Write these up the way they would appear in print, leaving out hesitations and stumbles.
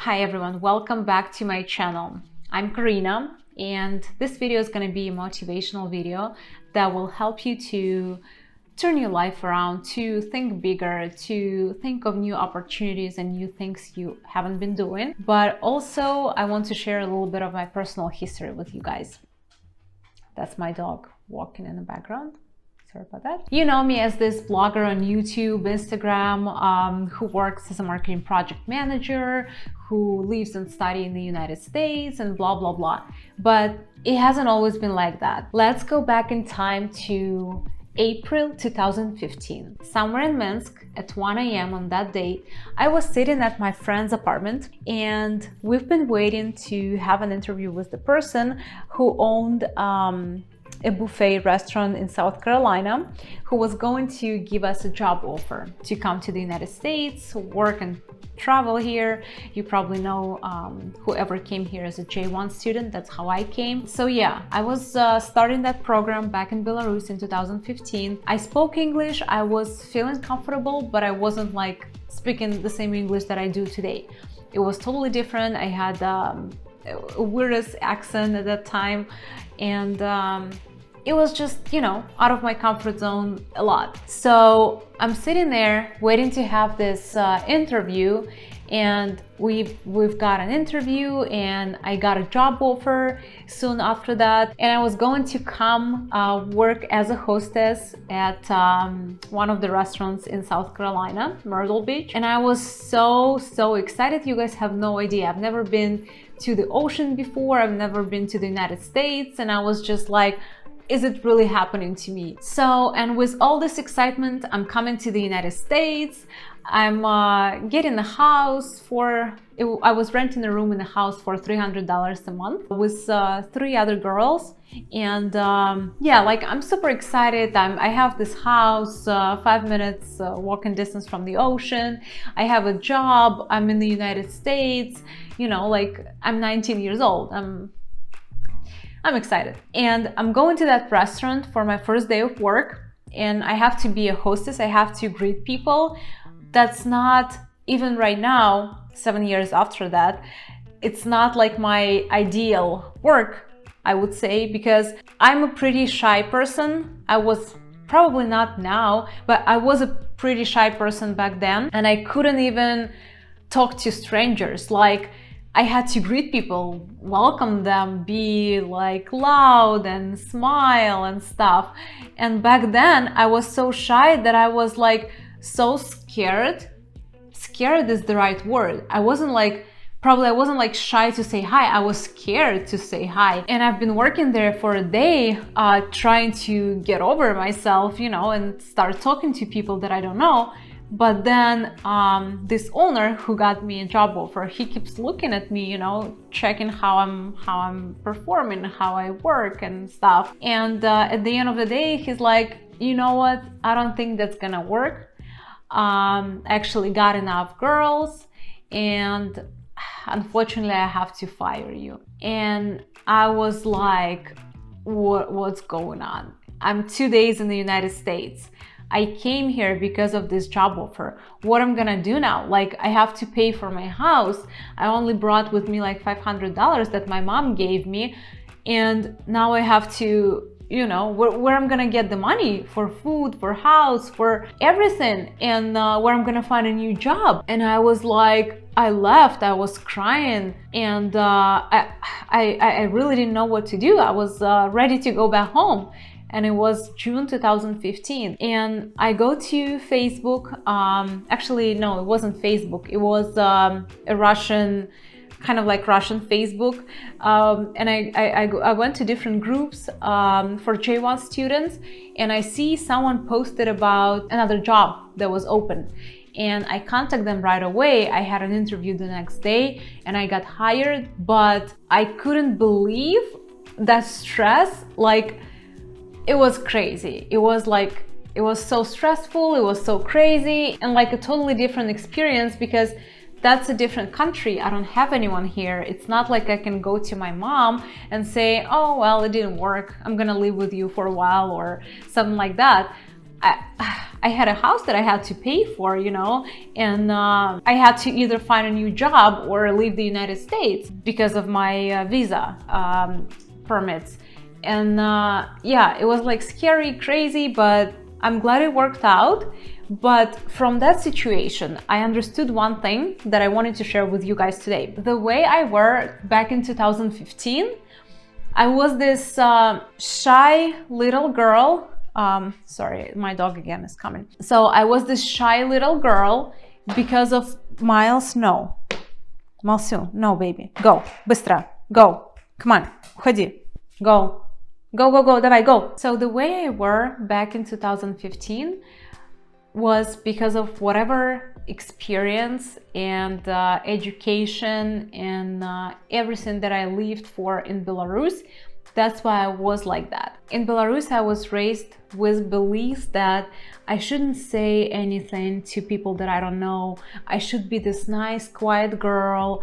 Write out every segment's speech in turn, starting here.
Hi everyone, welcome back to my channel. I'm Karyna, and this video is going to be a motivational video that will help you to turn your life around, to think bigger, to think of new opportunities and new things you haven't been doing. But also I want to share a little bit of my personal history with you guys. That's my dog walking in the background. Sorry about that. You know me as this blogger on YouTube, Instagram, who works as a marketing project manager, who lives and studies in the United States and blah, blah, blah. But it hasn't always been like that. Let's go back in time to April 2015. Somewhere in Minsk at 1 a.m. on that day, I was sitting at my friend's apartment, and we've been waiting to have an interview with the person who owned a buffet restaurant in South Carolina, who was going to give us a job offer to come to the United States, work and travel here. You probably know whoever came here as a J1 student, that's how I came. So yeah, I was starting that program back in Belarus in 2015. I spoke English, I was feeling comfortable, but I wasn't like speaking the same English that I do today. It was totally different. I had a weirdest accent at that time, and it was just, you know, out of my comfort zone a lot. So I'm sitting there waiting to have this interview, and we've got an interview, and I got a job offer soon after that, and I was going to come work as a hostess at one of the restaurants in South Carolina, Myrtle Beach. And I was so excited. You guys have no idea. I've never been to the ocean before. I've never been to the United States, and I was just like, is it really happening to me? So, and with all this excitement, I'm coming to the United States. I'm getting a house I was renting a room in a house for $300 a month with 3 other girls. And yeah, like I'm super excited. I have this house 5 minutes walking distance from the ocean. I have a job. I'm in the United States. You know, like I'm 19 years old. I'm excited, and I'm going to that restaurant for my first day of work, and I have to be a hostess. I have to greet people. That's not, even right now, 7 years after that, it's not like my ideal work, I would say, because I'm a pretty shy person. I was probably not now, but I was a pretty shy person back then, and I couldn't even talk to strangers. Like, I had to greet people, welcome them, be like loud and smile and stuff. And back then I was so shy that I was like so scared. Scared is the right word. I wasn't like shy to say hi. I was scared to say hi. And I've been working there for a day, trying to get over myself, you know, and start talking to people that I don't know. But then this owner who got me a job offer, he keeps looking at me, you know, checking how I'm performing, how I work and stuff. And at the end of the day, he's like, you know what? I don't think that's gonna work. I actually got enough girls, and unfortunately, I have to fire you. And I was like, what's going on? I'm 2 days in the United States. I came here because of this job offer. What I'm gonna do now? Like, I have to pay for my house. I only brought with me like $500 that my mom gave me. And now I have to, you know, where I'm gonna get the money for food, for house, for everything, and where I'm gonna find a new job. And I was like, I left, I was crying, and I really didn't know what to do. I was ready to go back home. And it was June 2015, and I go to Facebook. Actually, no, it wasn't Facebook. It was a Russian, kind of like Russian Facebook. And I went to different groups for J1 students, and I see someone posted about another job that was open. And I contacted them right away. I had an interview the next day, and I got hired. But I couldn't believe that stress, like, it was crazy. It was so stressful, it was so crazy, and like a totally different experience, because that's a different country. I don't have anyone here. It's not like I can go to my mom and say, oh, well, it didn't work, I'm gonna live with you for a while or something like that. I had a house that I had to pay for, you know, and I had to either find a new job or leave the United States because of my visa permits. And yeah, it was like scary, crazy, but I'm glad it worked out. But from that situation, I understood one thing that I wanted to share with you guys today. The way I worked back in 2015, I was this shy little girl. Sorry, my dog again is coming. So I was this shy little girl because of Miles. No. Малсю, no, baby. Go. Быстро. Go. Come on. Ходи. Go. Go, go, go. Давай, go. So the way I were back in 2015 was because of whatever experience and education and everything that I lived for in Belarus. That's why I was like that. In Belarus, I was raised with beliefs that I shouldn't say anything to people that I don't know. I should be this nice, quiet girl.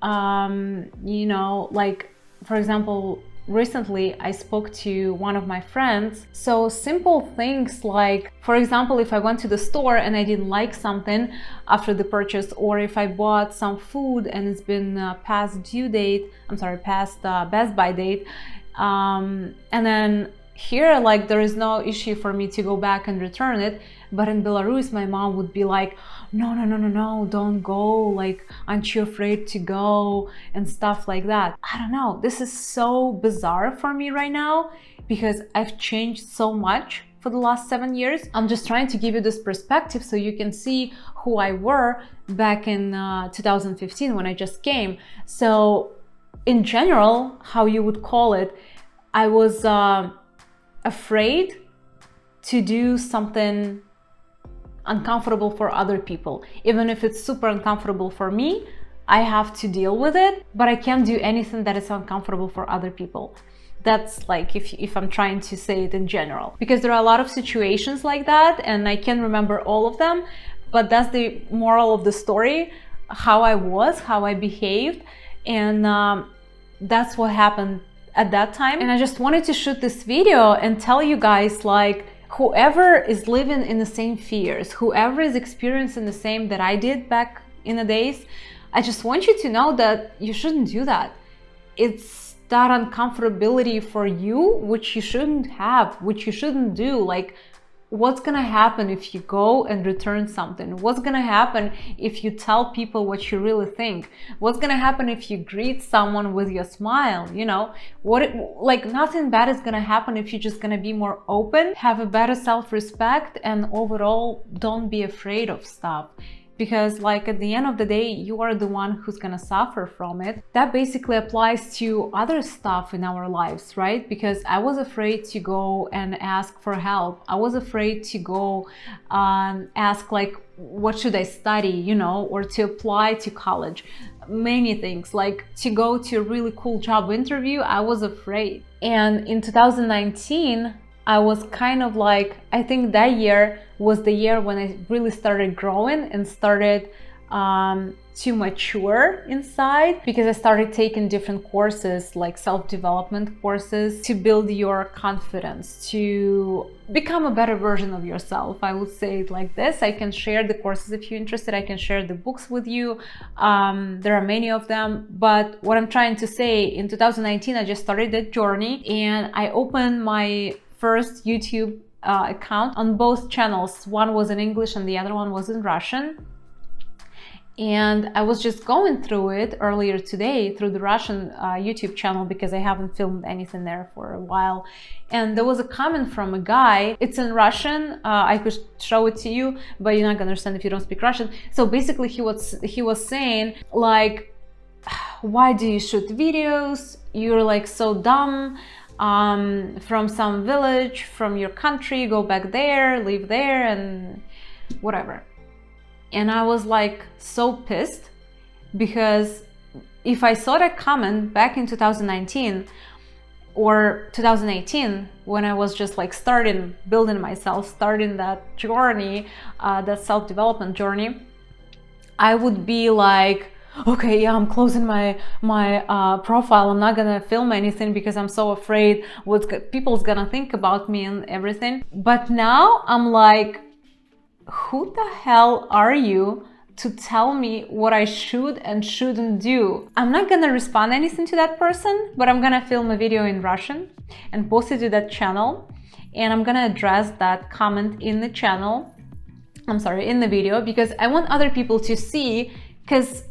You know, like, for example, recently I spoke to one of my friends. So simple things like, for example, if I went to the store and I didn't like something after the purchase, or if I bought some food and it's been past due date, past best by date, and then here, like, there is no issue for me to go back and return it. But in Belarus, my mom would be like, no, don't go. Like, aren't you afraid to go? And stuff like that. I don't know. This is so bizarre for me right now because I've changed so much for the last 7 years. I'm just trying to give you this perspective so you can see who I were back in 2015 when I just came. So in general, how you would call it, I was afraid to do something uncomfortable for other people. Even if it's super uncomfortable for me, I have to deal with it, but I can't do anything that is uncomfortable for other people. That's like if I'm trying to say it in general, because there are a lot of situations like that and I can't remember all of them, but that's the moral of the story, how I was, how I behaved, and that's what happened at that time. And I just wanted to shoot this video and tell you guys, like, whoever is living in the same fears, whoever is experiencing the same that I did back in the days, I just want you to know that you shouldn't do that. It's that uncomfortability for you, which you shouldn't have, which you shouldn't do. Like, what's gonna happen if you go and return something? What's gonna happen if you tell people what you really think? What's gonna happen if you greet someone with your smile? You know, like, nothing bad is gonna happen if you're just gonna be more open, have a better self-respect, and overall don't be afraid of stuff. Because, like, at the end of the day, you are the one who's gonna suffer from it. That basically applies to other stuff in our lives, right? Because I was afraid to go and ask for help. I was afraid to go ask, like, what should I study, you know, or to apply to college. Many things, like to go to a really cool job interview, I was afraid. And in 2019, I was kind of like, I think that year was the year when I really started growing and started to mature inside, because I started taking different courses, like self-development courses, to build your confidence, to become a better version of yourself. I would say it like this. I can share the courses if you're interested. I can share the books with you. There are many of them. But what I'm trying to say, in 2019, I just started that journey and I opened my first YouTube account on both channels. One was in English and the other one was in Russian. And I was just going through it earlier today through the Russian YouTube channel, because I haven't filmed anything there for a while. And there was a comment from a guy. It's in Russian. I could show it to you, but you're not gonna understand if you don't speak Russian. So basically he was saying, like, why do you shoot videos? You're like so dumb. From some village, from your country, go back there, live there, and whatever. And I was like so pissed, because if I saw that comment back in 2019 or 2018, when I was just like building myself, starting that journey, that self-development journey, I would be like, okay, yeah, I'm closing my profile. I'm not gonna film anything because I'm so afraid what people's gonna think about me and everything. But now I'm like, who the hell are you to tell me what I should and shouldn't do? I'm not gonna respond anything to that person, but I'm gonna film a video in Russian and post it to that channel. And I'm gonna address that comment in the channel. I'm sorry, in the video, because I want other people to see, because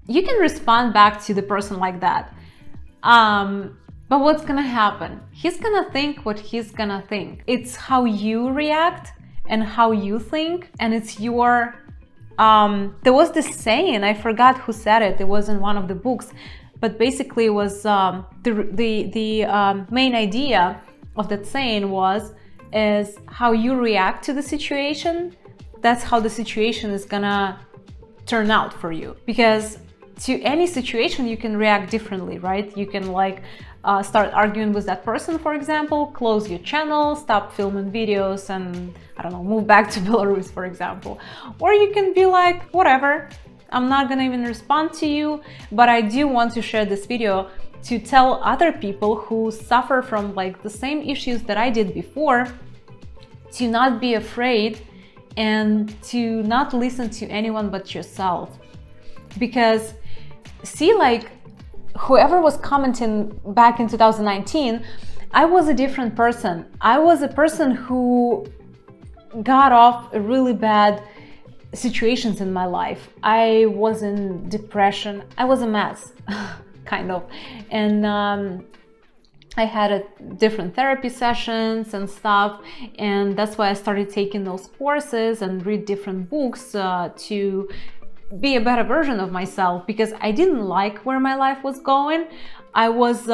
you can respond back to the person like that. But what's gonna happen? He's gonna think what he's gonna think. It's how you react and how you think, and it's your there was this saying, I forgot who said it, it was in one of the books, but basically it was the main idea of that saying is how you react to the situation, that's how the situation is gonna turn out for you. Because to any situation you can react differently, right? You can like start arguing with that person, for example, close your channel, stop filming videos, and I don't know, move back to Belarus, for example. Or you can be like, whatever, I'm not gonna even respond to you, but I do want to share this video to tell other people who suffer from like the same issues that I did before, to not be afraid and to not listen to anyone but yourself. Because see, like, whoever was commenting back in 2019, I was a different person. I was a person who got off really bad situations in my life. I was in depression. I was a mess, kind of. And I had different therapy sessions and stuff. And that's why I started taking those courses and read different books to be a better version of myself, because I didn't like where my life was going. I was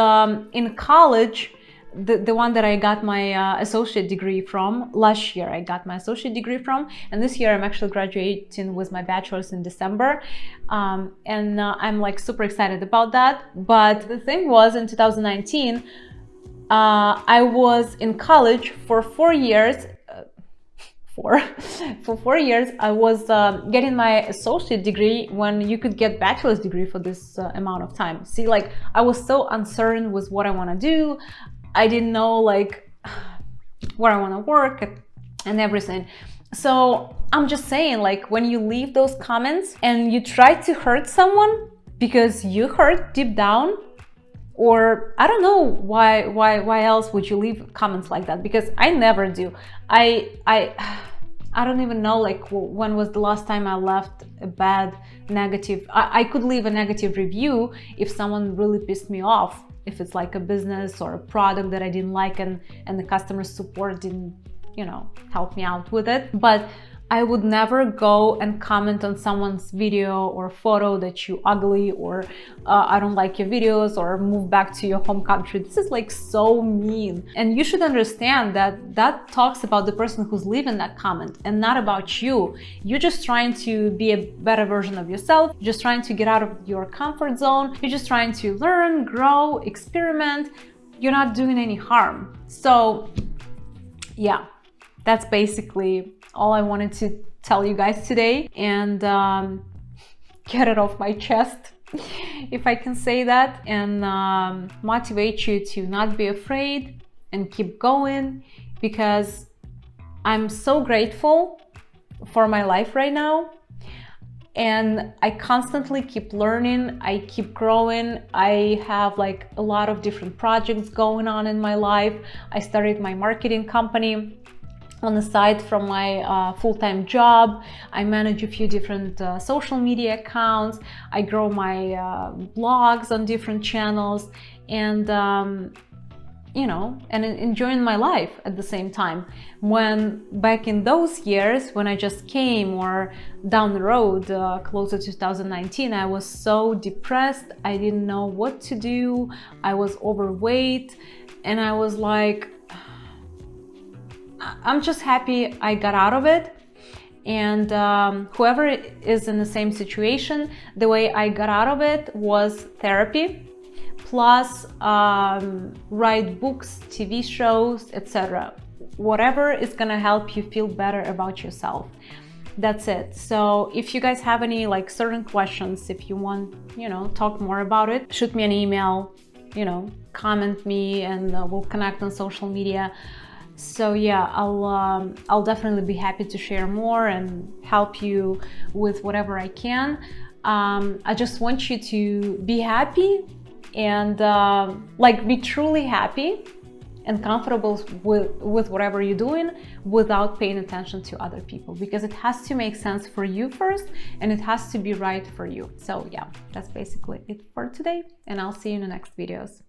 in college, the one that I got my associate degree from. Last year I got my associate degree from, and this year I'm actually graduating with my bachelor's in December, and I'm like super excited about that. But the thing was, in 2019 I was in college for 4 years. For 4 years I was getting my associate degree when you could get bachelor's degree for this amount of time. See, like, I was so uncertain with what I want to do. I didn't know like where I want to work and everything. So I'm just saying, like, when you leave those comments and you try to hurt someone because you hurt deep down, or I don't know why else would you leave comments like that, because I never do. I don't even know like when was the last time I left a bad negative. I could leave a negative review if someone really pissed me off, if it's like a business or a product that I didn't like and the customer support didn't, you know, help me out with it. But I would never go and comment on someone's video or photo that you ugly, or I don't like your videos, or move back to your home country. This is like so mean. And you should understand that that talks about the person who's leaving that comment and not about you. You're just trying to be a better version of yourself. You're just trying to get out of your comfort zone. You're just trying to learn, grow, experiment. You're not doing any harm. So yeah, that's basically all I wanted to tell you guys today, and get it off my chest, if I can say that, and motivate you to not be afraid and keep going, because I'm so grateful for my life right now, and I constantly keep learning, I keep growing. I have like a lot of different projects going on in my life. I started my marketing company on the side from my full-time job. I manage a few different social media accounts. I grow my blogs on different channels, and you know, and enjoying my life at the same time. When back in those years, when I just came, or down the road, closer to 2019, I was so depressed. I didn't know what to do. I was overweight, and I was like, I'm just happy I got out of it. And whoever is in the same situation, the way I got out of it was therapy, plus write books, TV shows, etc. Whatever is gonna help you feel better about yourself. That's it. So if you guys have any like certain questions, if you want, you know, talk more about it, shoot me an email, you know, comment me, and we'll connect on social media. So yeah, I'll definitely be happy to share more and help you with whatever I can. I just want you to be happy and like be truly happy and comfortable with whatever you're doing without paying attention to other people, because it has to make sense for you first and it has to be right for you. So yeah, that's basically it for today, and I'll see you in the next videos.